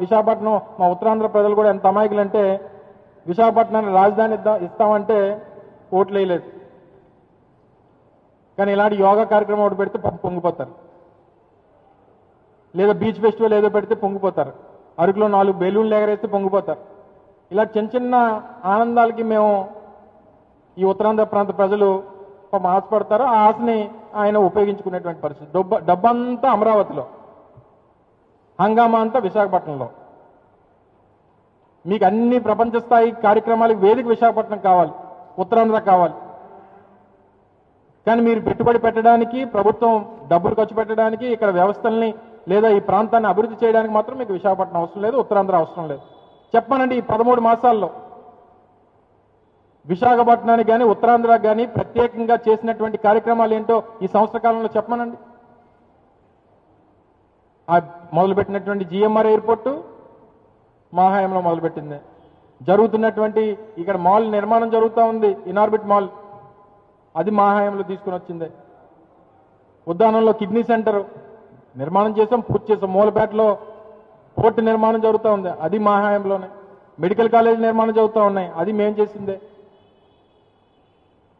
విశాఖపట్నం మా ఉత్తరాంధ్ర ప్రజలు కూడా ఎంత అమాయకులంటే విశాఖపట్నాన్ని రాజధాని ఇస్తామంటే ఓట్లు వేయలేదు. కానీ ఇలాంటి యోగా కార్యక్రమం ఒకటి పెడితే పొంగిపోతారు, లేదా బీచ్ ఫెస్టివల్ ఏదో పెడితే పొంగిపోతారు, అరకులో 4 బెలూన్లు ఎగరేస్తే పొంగిపోతారు. ఇలా చిన్న చిన్న ఆనందాలకి మేము ఈ ఉత్తరాంధ్ర ప్రాంత ప్రజలు ఆశపడతారు. ఆ ఆశని ఆయన ఉపయోగించుకునేటువంటి పరిస్థితి. డబ్బంతా అమరావతిలో, హంగామా అంతా విశాఖపట్నంలో. మీకు అన్ని ప్రపంచ స్థాయి కార్యక్రమాలకు వేదిక విశాఖపట్నం కావాలి, ఉత్తరాంధ్ర కావాలి. కానీ మీరు పెట్టుబడి పెట్టడానికి, ప్రభుత్వం డబ్బులు ఖర్చు పెట్టడానికి, ఇక్కడ వ్యవస్థల్ని లేదా ఈ ప్రాంతాన్ని అభివృద్ధి చేయడానికి మాత్రం మీకు విశాఖపట్నం అవసరం లేదు, ఉత్తరాంధ్ర అవసరం లేదు. చెప్పానండి, ఈ 13 మాసాల్లో విశాఖపట్నానికి కానీ ఉత్తరాంధ్రకు కానీ ప్రత్యేకంగా చేసినటువంటి కార్యక్రమాలు ఏంటో ఈ సంవత్సర కాలంలో చెప్పమనండి. మొదలుపెట్టినటువంటి జిఎంఆర్ ఎయిర్పోర్టు మా హయాంలో మొదలుపెట్టింది. జరుగుతున్నటువంటి ఇక్కడ మాల్ నిర్మాణం జరుగుతూ ఉంది, ఇనార్బిట్ మాల్, అది మా హయాంలో తీసుకుని వచ్చింది. ఉద్దానంలో కిడ్నీ సెంటర్ నిర్మాణం చేసాం, పూర్తి చేసాం. మూలపేటలో పోర్టు నిర్మాణం జరుగుతూ ఉంది, అది మా హయాంలోనే. మెడికల్ కాలేజ్ నిర్మాణం జరుగుతూ ఉన్నాయి, అది మేము చేసిందే.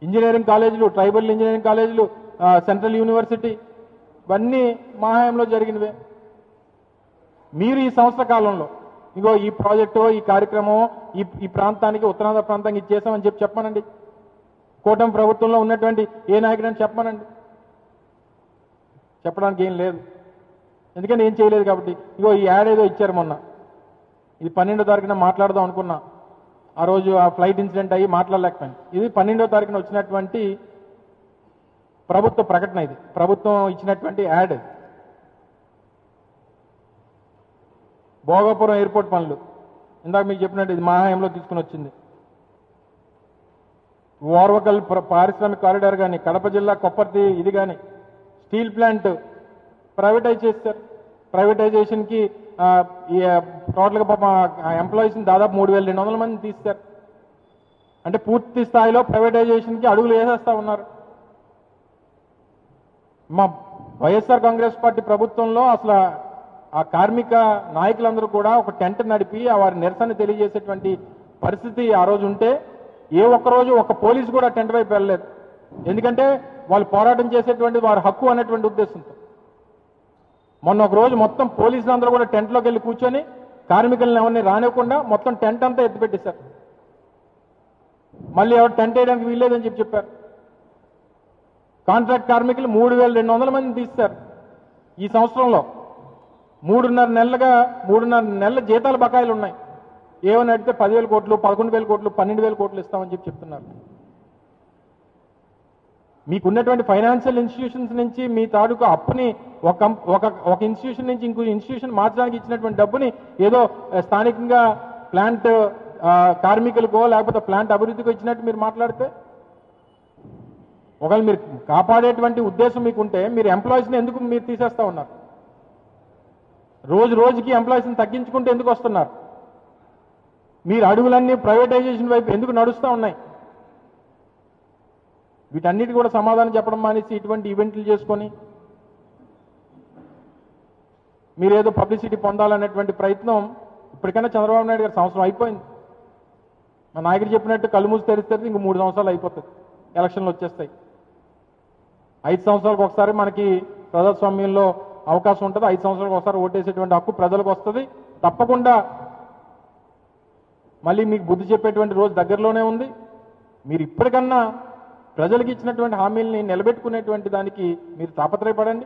ఇంజనీరింగ్ కాలేజీలు, ట్రైబల్ ఇంజనీరింగ్ కాలేజీలు, సెంట్రల్ యూనివర్సిటీ, ఇవన్నీ మా హయాంలో జరిగినవే. మీరు ఈ సంవత్సర కాలంలో ఇగో ఈ ప్రాజెక్టు, ఈ కార్యక్రమం ఈ ప్రాంతానికి, ఉత్తరాంధ్ర ప్రాంతానికి ఇచ్చేసామని చెప్పానండి. కూటమి ప్రభుత్వంలో ఉన్నటువంటి ఏ నాయకుడని చెప్పానండి. చెప్పడానికి ఏం లేదు, ఎందుకంటే ఏం చేయలేదు కాబట్టి. ఇగో ఈ యాడ్ ఏదో ఇచ్చారు మొన్న, ఇది 12వ తారీఖున మాట్లాడదాం అనుకున్నా. ఆ రోజు ఆ ఫ్లైట్ ఇన్సిడెంట్ అయ్యి మాట్లాడలేకపోయింది. ఇది 12వ తారీఖున వచ్చినటువంటి ప్రభుత్వ ప్రకటన, ఇది ప్రభుత్వం ఇచ్చినటువంటి యాడ్. భోగాపురం ఎయిర్పోర్ట్ పనులు ఇందాక మీకు చెప్పినట్టు ఇది మా హయాంలో తీసుకుని వచ్చింది. ఓర్వకల్ పారిశ్రామిక కారిడార్ కానీ, కడప జిల్లా కొప్పర్తి ఇది కానీ, స్టీల్ ప్లాంట్ ప్రైవేటైజ్ చేస్తారు. ప్రైవేటైజేషన్కి టోటల్గా పాప ఎంప్లాయీస్ని దాదాపు 3,200 మంది తీస్తారు. అంటే పూర్తి స్థాయిలో ప్రైవేటైజేషన్కి అడుగులు వేసేస్తా ఉన్నారు. మా వైఎస్ఆర్ కాంగ్రెస్ పార్టీ ప్రభుత్వంలో అసలు ఆ కార్మిక నాయకులందరూ కూడా ఒక టెంట్ నడిపి వారి నిరసన తెలియజేసేటువంటి పరిస్థితి ఆ రోజు ఉంటే, ఏ ఒక్కరోజు ఒక పోలీసు కూడా టెంట్ వైపు వెళ్ళలేదు. ఎందుకంటే వాళ్ళు పోరాటం చేసేటువంటి వారి హక్కు అనేటువంటి ఉద్దేశంతో. మొన్న ఒక రోజు మొత్తం పోలీసులందరూ కూడా టెంట్లోకి వెళ్ళి కూర్చొని కార్మికులను ఎవరిని రానివ్వకుండా మొత్తం టెంట్ అంతా ఎత్తిపెట్టేశారు. మళ్ళీ ఎవరు టెంట్ వేయడానికి వీల్లేదని చెప్పారు. కాంట్రాక్ట్ కార్మికులు 3,200 మందిని తీస్తారు. ఈ సంవత్సరంలో 3.5 నెలల జీతాల బకాయిలు ఉన్నాయి. ఏమని అడిగితే 10,000 కోట్లు, 11,000 కోట్లు, 12,000 కోట్లు ఇస్తామని చెప్తున్నారు. మీకున్నటువంటి ఫైనాన్షియల్ ఇన్స్టిట్యూషన్స్ నుంచి మీ తాలూకు అప్పుని ఒక ఇన్స్టిట్యూషన్ నుంచి ఇంకో ఇన్స్టిట్యూషన్ మార్చడానికి ఇచ్చినటువంటి డబ్బుని ఏదో స్థానికంగా ప్లాంట్ కార్మికులకో లేకపోతే ప్లాంట్ అభివృద్ధికో ఇచ్చినట్టు మీరు మాట్లాడితే, ఒకవేళ మీరు కాపాడేటువంటి ఉద్దేశం మీకుంటే మీరు ఎంప్లాయీస్ని ఎందుకు మీరు తీసేస్తా ఉన్నారు? రోజు రోజుకి ఎంప్లాయీస్ని తగ్గించుకుంటూ ఎందుకు వస్తున్నారు? మీరు అడుగులన్నీ ప్రైవేటైజేషన్ వైపు ఎందుకు నడుస్తూ ఉన్నాయి? వీటన్నిటి కూడా సమాధానం చెప్పడం మానేసి ఇటువంటి ఈవెంట్లు చేసుకొని మీరేదో పబ్లిసిటీ పొందాలనేటువంటి ప్రయత్నం ఇప్పటికైనా చంద్రబాబు నాయుడు గారి సంవత్సరం అయిపోయింది. మా నాయకుడు చెప్పినట్టు కళ్ళు మూసి తెరిస్తే ఇంక 3 సంవత్సరాలు అయిపోతుంది, ఎలక్షన్లు వచ్చేస్తాయి. 5 సంవత్సరాలకు ఒకసారి మనకి ప్రజాస్వామ్యంలో అవకాశం ఉంటుంది. 5 సంవత్సరాలకు ఒకసారి ఓటేసేటువంటి హక్కు ప్రజలకు వస్తుంది. తప్పకుండా మళ్ళీ మీకు బుద్ధి చెప్పేటువంటి రోజు దగ్గరలోనే ఉంది. మీరు ఇప్పటికన్నా ప్రజలకు ఇచ్చినటువంటి హామీల్ని నిలబెట్టుకునేటువంటి దానికి మీరు తాపత్రయపడండి.